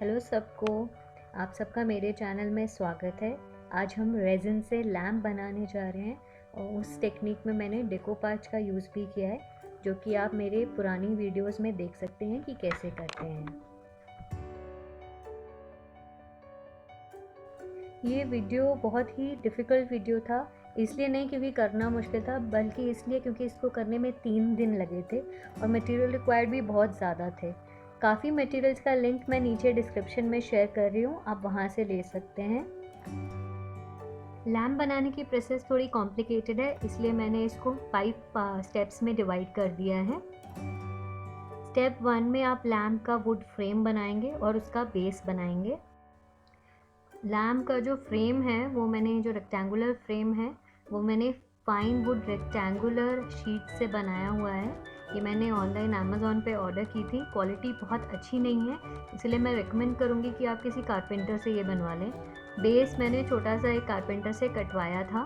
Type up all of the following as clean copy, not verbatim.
Hello सबको, आप सबका मेरे चैनल में स्वागत है। आज हम रेजिन से लैम्प बनाने जा रहे हैं और उस टेक्निक में मैंने डेकोपाज का यूज़ भी किया है, जो कि आप मेरे पुरानी वीडियोस में देख सकते हैं कि कैसे करते हैं। ये वीडियो बहुत ही डिफ़िकल्ट वीडियो था, इसलिए नहीं क्योंकि करना मुश्किल था, बल्कि इसलिए क्योंकि इसको करने में 3 दिन लगे थे और मटेरियल रिक्वायर्ड भी बहुत ज़्यादा थे। काफ़ी मटेरियल्स का लिंक मैं नीचे डिस्क्रिप्शन में शेयर कर रही हूँ, आप वहाँ से ले सकते हैं। लैम्प बनाने की प्रोसेस थोड़ी कॉम्प्लिकेटेड है, इसलिए मैंने इसको 5 स्टेप्स में डिवाइड कर दिया है। स्टेप 1 में आप लैम्प का वुड फ्रेम बनाएंगे और उसका बेस बनाएंगे। लैम्प का जो फ्रेम है वो मैंने जो रेक्टेंगुलर फ्रेम है वो मैंने फाइन वुड रेक्टेंगुलर शीट से बनाया हुआ है। ये मैंने ऑनलाइन अमेज़ॉन पे ऑर्डर की थी। क्वालिटी बहुत अच्छी नहीं है, इसलिए मैं रिकमेंड करूँगी कि आप किसी कारपेंटर से ये बनवा लें। बेस मैंने छोटा सा एक कारपेंटर से कटवाया था।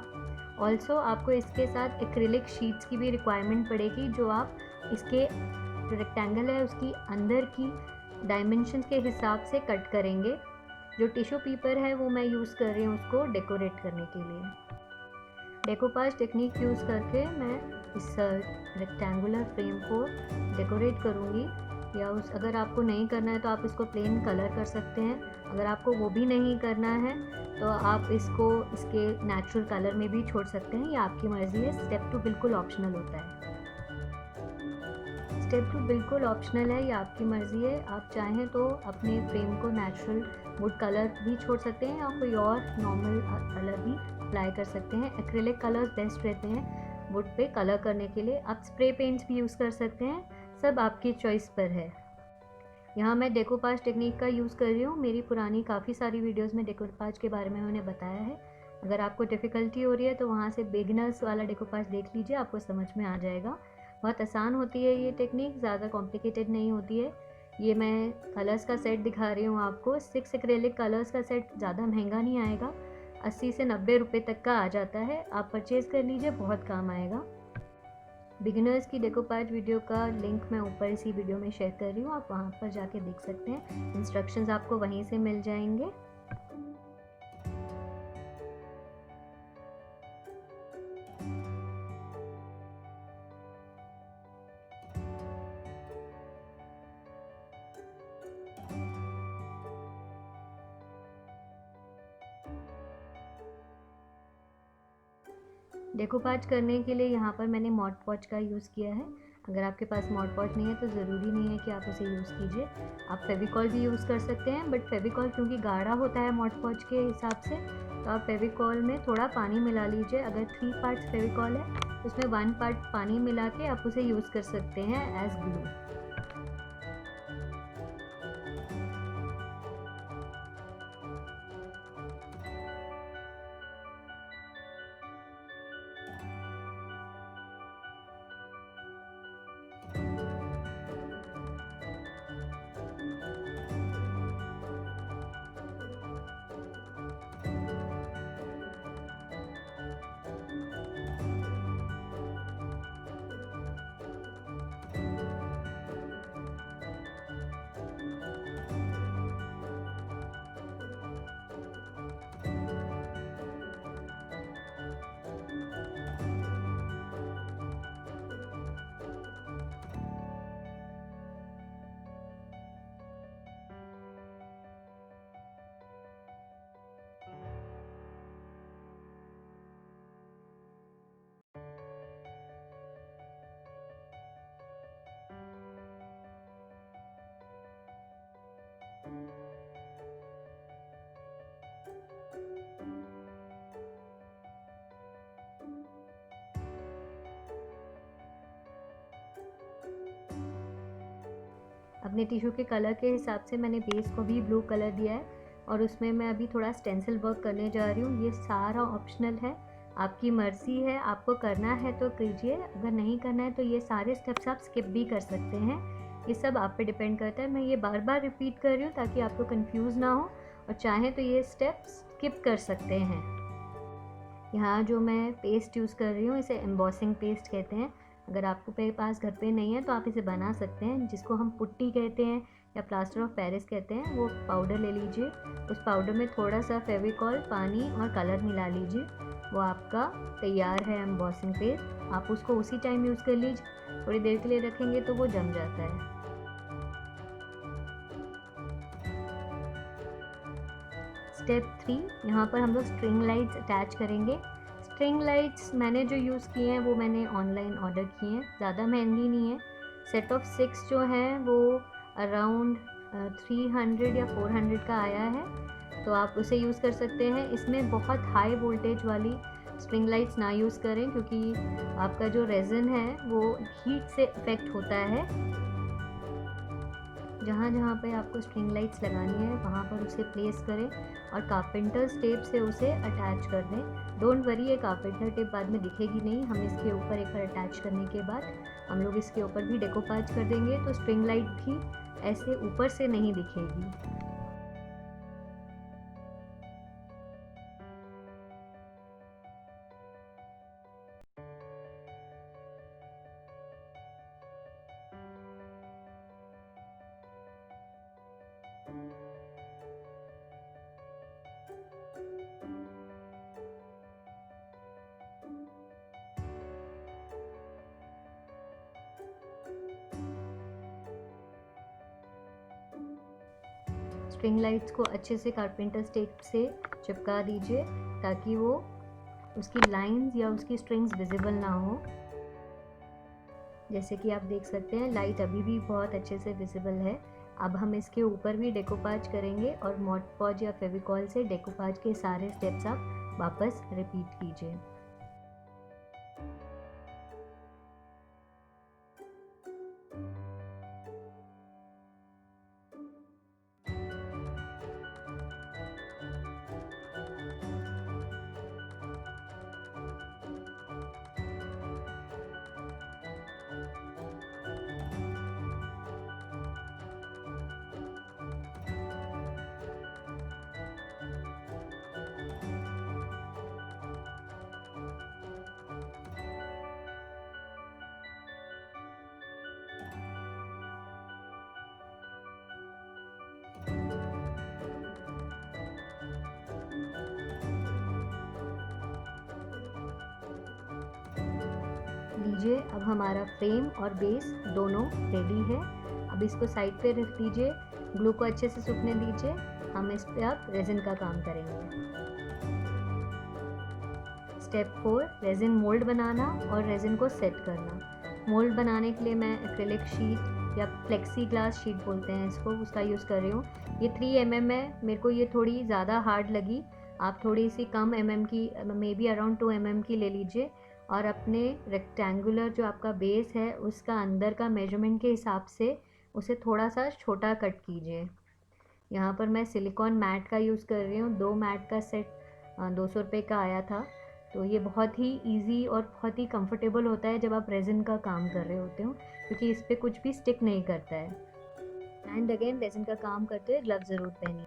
ऑल्सो आपको इसके साथ एक्रिलिक शीट्स की भी रिक्वायरमेंट पड़ेगी, जो आप इसके जो रेक्टेंगल है उसकी अंदर की डायमेंशन के हिसाब से कट करेंगे। जो टिश्यू पेपर है वो मैं यूज़ कर रही हूँ उसको डेकोरेट करने के लिए। डेकोपाज टेक्निक यूज़ करके मैं इस रेक्टेंगुलर फ्रेम को डेकोरेट करूँगी। या अगर आपको नहीं करना है तो आप इसको प्लेन कलर कर सकते हैं। अगर आपको वो भी नहीं करना है तो आप इसको इसके नेचुरल कलर में भी छोड़ सकते हैं, ये आपकी मर्ज़ी है। स्टेप 2 बिल्कुल ऑप्शनल होता है। स्टेप 2 बिल्कुल ऑप्शनल है, ये आपकी मर्ज़ी है। आप चाहें तो अपने फ्रेम को नेचुरल वुड कलर भी छोड़ सकते हैं या कोई और नॉर्मल कलर भी अप्लाई कर सकते हैं। एक्रिलिक कलर्स बेस्ट रहते हैं वुड पे कलर करने के लिए। आप स्प्रे पेंट्स भी यूज़ कर सकते हैं, सब आपकी चॉइस पर है। यहाँ मैं डेकोपाज टेक्निक का यूज़ कर रही हूँ। मेरी पुरानी काफ़ी सारी वीडियोज़ में डेकोपाज के बारे में मैंने बताया है। अगर आपको डिफ़िकल्टी हो रही है तो वहाँ से बिगिनर्स वाला डेकोपाज देख लीजिए, आपको समझ में आ जाएगा। बहुत आसान होती है ये टेक्निक, ज़्यादा कॉम्प्लिकेटेड नहीं होती है। ये मैं कलर्स का सेट दिखा रही हूँ आपको। 6 एक्रेलिक कलर्स का सेट ज़्यादा महंगा नहीं आएगा, 80 से 90 रुपये तक का आ जाता है। आप परचेज़ कर लीजिए, बहुत काम आएगा। बिगिनर्स की डेकोपाज वीडियो का लिंक मैं ऊपर इसी वीडियो में शेयर कर रही हूँ, आप वहाँ पर जाके देख सकते हैं। इंस्ट्रक्शंस आपको वहीं से मिल जाएंगे। डेकोपाज करने के लिए यहाँ पर मैंने मॉड पॉच का यूज़ किया है। अगर आपके पास मॉड पॉच नहीं है तो ज़रूरी नहीं है कि आप उसे यूज़ कीजिए। आप फेविकॉल भी यूज़ कर सकते हैं, बट फेविकॉल क्योंकि गाढ़ा होता है मॉड पॉच के हिसाब से, तो आप फेविकॉल में थोड़ा पानी मिला लीजिए। अगर 3 पार्ट्स फेविकॉल है तो उसमें 1 पार्ट पानी मिला के आप उसे यूज़ कर सकते हैं एज ग्लू। अपने टिश्यू के कलर के हिसाब से मैंने बेस को भी ब्लू कलर दिया है और उसमें मैं अभी थोड़ा स्टेंसिल वर्क करने जा रही हूँ। ये सारा ऑप्शनल है, आपकी मर्ज़ी है, आपको करना है तो कीजिए, अगर नहीं करना है तो ये सारे स्टेप्स आप स्किप भी कर सकते हैं। ये सब आप पे डिपेंड करता है। मैं ये बार बार रिपीट कर रही हूँ ताकि आपको कंफ्यूज ना हो, और चाहें तो ये स्टेप्स स्किप कर सकते हैं। यहाँ जो मैं पेस्ट यूज़ कर रही हूँ इसे एम्बॉसिंग पेस्ट कहते हैं। अगर आपको पास घर पे नहीं है तो आप इसे बना सकते हैं, जिसको हम पुट्टी कहते हैं या प्लास्टर ऑफ पेरिस कहते हैं, वो पाउडर ले लीजिए। उस पाउडर में थोड़ा सा फेविकॉल, पानी और कलर मिला लीजिए। वो आपका तैयार है एम्बॉसिंग पेज। आप उसको उसी टाइम यूज़ कर लीजिए। थोड़ी देर के लिए रखेंगे तो वो जम जाता है। स्टेप 3, यहाँ पर हम लोग स्ट्रिंग लाइट्स अटैच करेंगे। स्ट्रिंग लाइट्स मैंने जो यूज़ किए हैं वो मैंने ऑनलाइन ऑर्डर किए हैं, ज़्यादा महंगी नहीं है। सेट ऑफ 6 जो हैं वो अराउंड 300 या 400 का आया है, तो आप उसे यूज़ कर सकते हैं। इसमें बहुत हाई वोल्टेज वाली स्ट्रिंग लाइट्स ना यूज़ करें, क्योंकि आपका जो रेज़न है वो हीट से इफ़ेक्ट होता है। जहाँ जहाँ पे आपको स्ट्रिंग लाइट्स लगानी है वहाँ पर उसे प्लेस करें और कारपेंटर्स टेप से उसे अटैच कर दें। डोंट वरी, ये कारपेंटर टेप बाद में दिखेगी नहीं। हम इसके ऊपर एक बार अटैच करने के बाद हम लोग इसके ऊपर भी डेकोपाज कर देंगे, तो स्ट्रिंग लाइट भी ऐसे ऊपर से नहीं दिखेगी। स्ट्रिंग लाइट्स को अच्छे से कारपेंटर टेप से चिपका दीजिए ताकि वो उसकी लाइंस या उसकी स्ट्रिंग्स विजिबल ना हो। जैसे कि आप देख सकते हैं लाइट अभी भी बहुत अच्छे से विजिबल है। अब हम इसके ऊपर भी डेकोपाज करेंगे और मॉड पॉज या फेविकॉल से डेकोपाज के सारे स्टेप्स आप वापस रिपीट कीजिए। लीजिए, अब हमारा फ्रेम और बेस दोनों रेडी है। अब इसको साइड पे रख दीजिए, ग्लू को अच्छे से सूखने दीजिए। हम इस पे अब रेजिन का काम करेंगे। स्टेप 4, रेजिन मोल्ड बनाना और रेजिन को सेट करना। मोल्ड बनाने के लिए मैं एक्रिलिक शीट या फ्लेक्सी ग्लास शीट बोलते हैं इसको, उसका यूज़ कर रही हूँ। ये 3 mm है, मेरे को ये थोड़ी ज़्यादा हार्ड लगी। आप थोड़ी सी कम mm की, मे बी अराउंड 2 mm की ले लीजिए और अपने रेक्टेंगुलर जो आपका बेस है उसका अंदर का मेजरमेंट के हिसाब से उसे थोड़ा सा छोटा कट कीजिए। यहाँ पर मैं सिलिकॉन मैट का यूज़ कर रही हूँ। 2 मैट का सेट 200 रुपये का आया था। तो ये बहुत ही इजी और बहुत ही कंफर्टेबल होता है जब आप रेजिन का काम कर रहे होते हो, क्योंकि इस पर कुछ भी स्टिक नहीं करता है। एंड अगेन, रेजिन का काम करते हुए ग्लव ज़रूर पहनिए।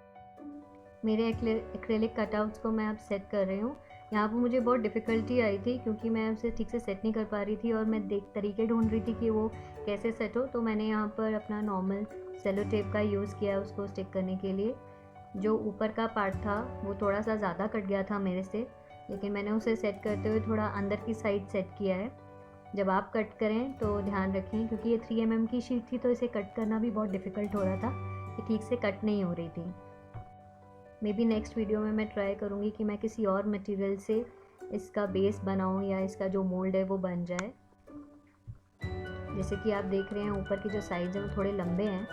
मेरे एक्रेलिक कटआउट्स को मैं अब सेट कर रही हूँ। यहाँ पर मुझे बहुत डिफ़िकल्टी आई थी क्योंकि मैं उसे ठीक से सेट नहीं कर पा रही थी और मैं तरीके ढूंढ रही थी कि वो कैसे सेट हो। तो मैंने यहाँ पर अपना नॉर्मल सेलो टेप का यूज़ किया उसको स्टिक करने के लिए। जो ऊपर का पार्ट था वो थोड़ा सा ज़्यादा कट गया था मेरे से, लेकिन मैंने उसे सेट करते हुए थोड़ा अंदर की साइड सेट किया है। जब आप कट करें तो ध्यान रखें, क्योंकि ये 3 mm की शीट थी तो इसे कट करना भी बहुत डिफ़िकल्ट हो रहा था, ये ठीक से कट नहीं हो रही थी। मे बी नेक्स्ट वीडियो में मैं ट्राई करूँगी कि मैं किसी और मटेरियल से इसका बेस बनाऊँ या इसका जो मोल्ड है वो बन जाए। जैसे कि आप देख रहे हैं ऊपर के जो साइड्स हैं वो थोड़े लंबे हैं,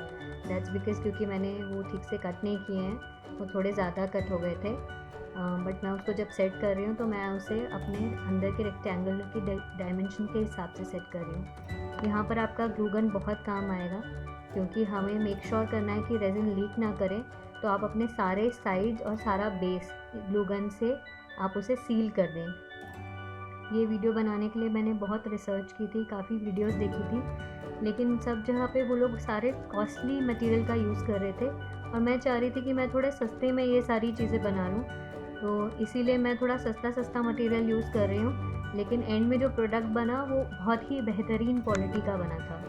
दैट्स बिकॉज क्योंकि मैंने वो ठीक से कट नहीं किए हैं, वो थोड़े ज़्यादा कट हो गए थे। बट मैं उसको जब सेट कर रही हूँ तो मैं उसे अपने अंदर के रेक्टेंगल की डायमेंशन के हिसाब से सेट कर रही हूँ। यहाँ पर आपका ग्लू गन बहुत काम आएगा, क्योंकि हमें मेक श्योर करना है कि रेजिन लीक ना करे। तो आप अपने सारे साइड्स और सारा बेस ग्लू गन से आप उसे सील कर दें। ये वीडियो बनाने के लिए मैंने बहुत रिसर्च की थी, काफ़ी वीडियोस देखी थी, लेकिन सब जगह पे वो लोग सारे कॉस्टली मटेरियल का यूज़ कर रहे थे और मैं चाह रही थी कि मैं थोड़े सस्ते में ये सारी चीज़ें बना लूँ। तो इसीलिए मैं थोड़ा सस्ता मटेरियल यूज़ कर रही हूँ, लेकिन एंड में जो प्रोडक्ट बना वो बहुत ही बेहतरीन क्वालिटी का बना था।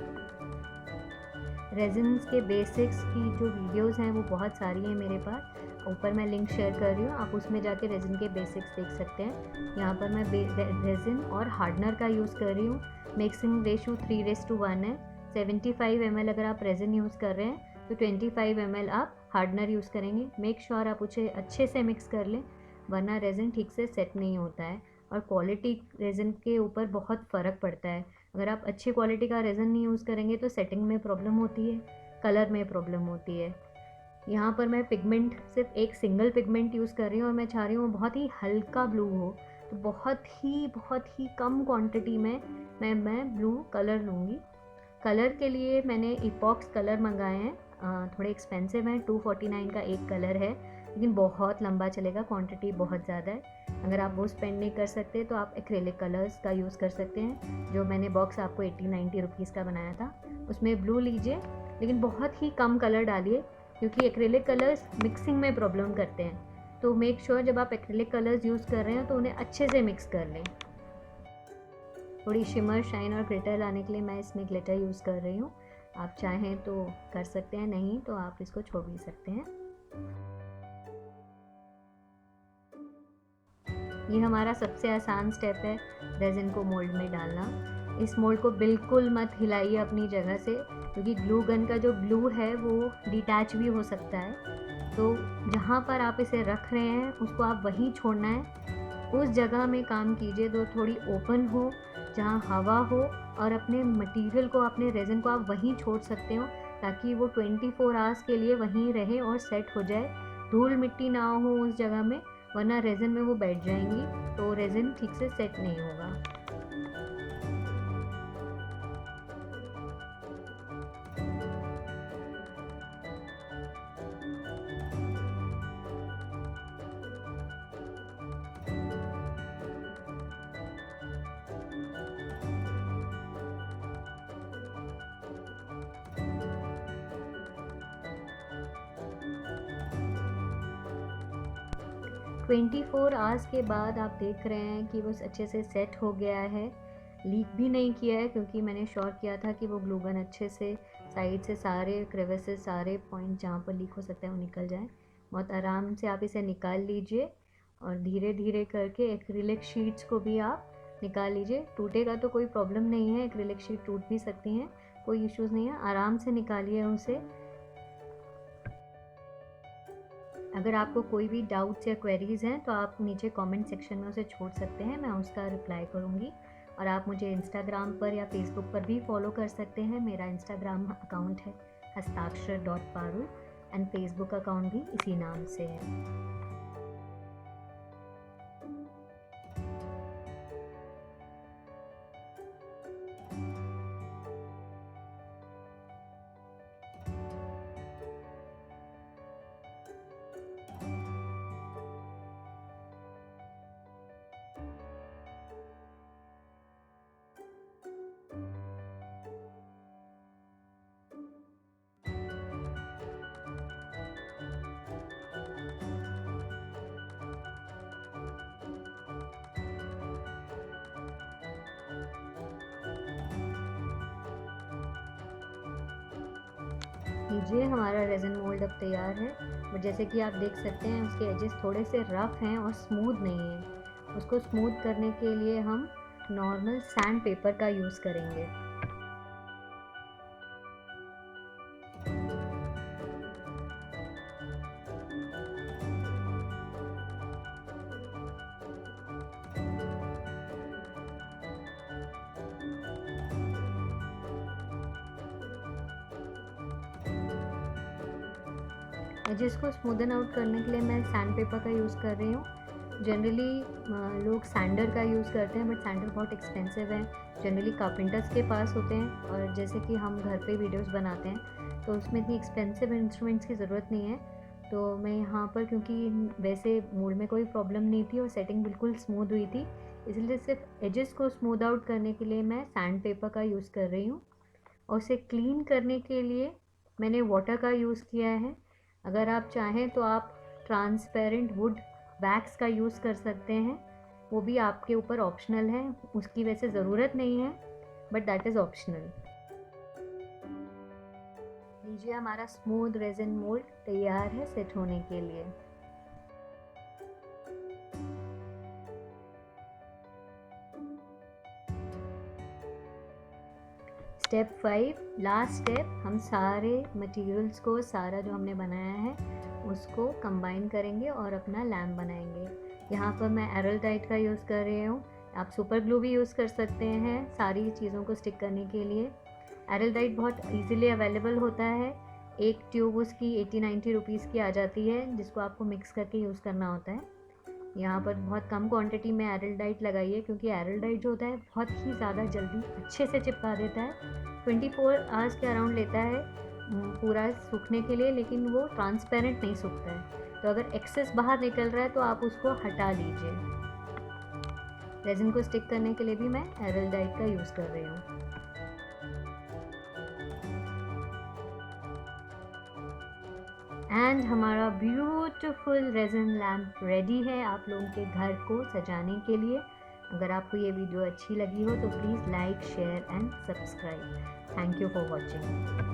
रेजिन्स के बेसिक्स की जो वीडियोस हैं वो बहुत सारी हैं मेरे पास, ऊपर मैं लिंक शेयर कर रही हूँ, आप उसमें जाके रेजिन के बेसिक्स देख सकते हैं। यहाँ पर मैं रेजिन और हार्डनर का यूज़ कर रही हूँ। मिक्सिंग रेशो 3:1 है। 75 ml अगर आप रेजिन यूज़ कर रहे हैं तो 25 ml आप हार्डनर यूज़ करेंगे। मेक श्योर आप उसे अच्छे से मिक्स कर लें, वरना रेजिन ठीक से सेट नहीं होता है और क्वालिटी रेजिन के ऊपर बहुत फ़र्क पड़ता है। अगर आप अच्छी क्वालिटी का रेजिन नहीं यूज़ करेंगे तो सेटिंग में प्रॉब्लम होती है, कलर में प्रॉब्लम होती है। यहाँ पर मैं पिगमेंट सिर्फ एक सिंगल पिगमेंट यूज़ कर रही हूँ और मैं चाह रही हूँ बहुत ही हल्का ब्लू हो, तो बहुत ही कम क्वांटिटी में मैं ब्लू कलर लूँगी। कलर के लिए मैंने इपॉक्स कलर मंगाए हैं, थोड़े एक्सपेंसिव हैं, 249 का एक कलर है, लेकिन बहुत लंबा चलेगा, क्वांटिटी बहुत ज़्यादा है। अगर आप वो स्पेंड नहीं कर सकते तो आप एक्रेलिक कलर्स का यूज़ कर सकते हैं। जो मैंने बॉक्स आपको 80-90 रुपीज़ का बनाया था उसमें ब्लू लीजिए, लेकिन बहुत ही कम कलर डालिए क्योंकि एक्रेलिक कलर्स मिक्सिंग में प्रॉब्लम करते हैं। तो मेक श्योर जब आप एक्रेलिक कलर्स यूज़ कर रहे हैं तो उन्हें अच्छे से मिक्स कर लें। थोड़ी शिमर, शाइन और ग्लिटर लाने के लिए मैं इसमें ग्लिटर यूज़ कर रही हूँ। आप चाहें तो कर सकते हैं, नहीं तो आप इसको छोड़ भी सकते हैं। ये हमारा सबसे आसान स्टेप है रेजिन को मोल्ड में डालना। इस मोल्ड को बिल्कुल मत हिलाइए अपनी जगह से, क्योंकि ग्लू गन का जो ग्लू है वो डिटैच भी हो सकता है। तो जहाँ पर आप इसे रख रहे हैं उसको आप वहीं छोड़ना है, उस जगह में काम कीजिए जो थोड़ी ओपन हो, जहाँ हवा हो, और अपने मटेरियल को, अपने रेजिन को आप वहीं छोड़ सकते हो ताकि वो 24 आवर्स के लिए वहीं रहे और सेट हो जाए। धूल मिट्टी ना हो उस जगह में, वरना रेजिन में वो बैठ जाएंगी तो रेजिन ठीक से सेट नहीं होगा। 24 आवर्स के बाद आप देख रहे हैं कि वो अच्छे से सेट हो गया है, लीक भी नहीं किया है, क्योंकि मैंने श्योर किया था कि वो ग्लू गन अच्छे से साइड से सारे क्रेविसेस, सारे पॉइंट जहाँ पर लीक हो सकता है वो निकल जाए। बहुत आराम से आप इसे निकाल लीजिए और धीरे धीरे करके एक्रिलिक शीट्स को भी आप निकाल लीजिए। टूटेगा तो कोई प्रॉब्लम नहीं है, एक्रिलिक शीट टूट भी सकती हैं, कोई इश्यूज़ नहीं है, आराम से निकालिए उसे। अगर आपको कोई भी डाउट्स या क्वेरीज़ हैं तो आप नीचे कमेंट सेक्शन में उसे छोड़ सकते हैं, मैं उसका रिप्लाई करूँगी। और आप मुझे इंस्टाग्राम पर या फेसबुक पर भी फॉलो कर सकते हैं। मेरा इंस्टाग्राम अकाउंट है हस्ताक्षर.parul एंड फेसबुक अकाउंट भी इसी नाम से है। लीजिए, हमारा रेजिन मोल्ड अब तैयार है, और जैसे कि आप देख सकते हैं उसके एजेस थोड़े से रफ़ हैं और स्मूथ नहीं है। उसको स्मूथ करने के लिए हम नॉर्मल सैंड पेपर का यूज़ करेंगे। जिसको स्मूदन आउट करने के लिए मैं सैंड पेपर का यूज़ कर रही हूँ। जनरली लोग सैंडर का यूज़ करते हैं, बट सैंडर बहुत एक्सपेंसिव है, जनरली कारपेंटर्स के पास होते हैं। और जैसे कि हम घर पे वीडियोस बनाते हैं तो उसमें इतनी एक्सपेंसिव इंस्ट्रूमेंट्स की ज़रूरत नहीं है। तो मैं यहाँ पर, क्योंकि वैसे मोल्ड में कोई प्रॉब्लम नहीं थी और सेटिंग बिल्कुल स्मूथ हुई थी, इसलिए सिर्फ एजेस को स्मूद आउट करने के लिए मैं सैंड पेपर का यूज़ कर रही हूँ। और उसे क्लीन करने के लिए मैंने वाटर का यूज़ किया है। अगर आप चाहें तो आप ट्रांसपेरेंट वुड वैक्स का यूज़ कर सकते हैं, वो भी आपके ऊपर ऑप्शनल है, उसकी वैसे ज़रूरत नहीं है, बट दैट इज़ ऑप्शनल। लीजिए हमारा स्मूथ रेजिन मोल्ड तैयार है सेट होने के लिए। स्टेप 5 लास्ट स्टेप, हम सारे मटेरियल्स को, सारा जो हमने बनाया है उसको कंबाइन करेंगे और अपना लैम्प बनाएंगे। यहाँ पर मैं एरलटाइट का यूज़ कर रही हूँ, आप सुपर ग्लू भी यूज़ कर सकते हैं सारी चीज़ों को स्टिक करने के लिए। एरलटाइट बहुत इजीली अवेलेबल होता है, एक ट्यूब उसकी 80-90 रुपीज़ की आ जाती है, जिसको आपको मिक्स करके यूज़ करना होता है। यहाँ पर बहुत कम क्वांटिटी में एरलटाइट लगाइए, क्योंकि एरलटाइट जो होता है बहुत ही ज़्यादा जल्दी अच्छे से चिपका देता है। 24 आवर्स के अराउंड लेता है पूरा सूखने के लिए, लेकिन वो ट्रांसपेरेंट नहीं सूखता है। तो अगर एक्सेस बाहर निकल रहा है तो आप उसको हटा लीजिए। रेजिन को स्टिक करने के लिए भी मैं एरलटाइट का यूज़ कर रही हूँ। एंड हमारा ब्यूटीफुल रेजिन लैम्प रेडी है आप लोगों के घर को सजाने के लिए। अगर आपको ये वीडियो अच्छी लगी हो तो please like, share and subscribe. Thank you for watching.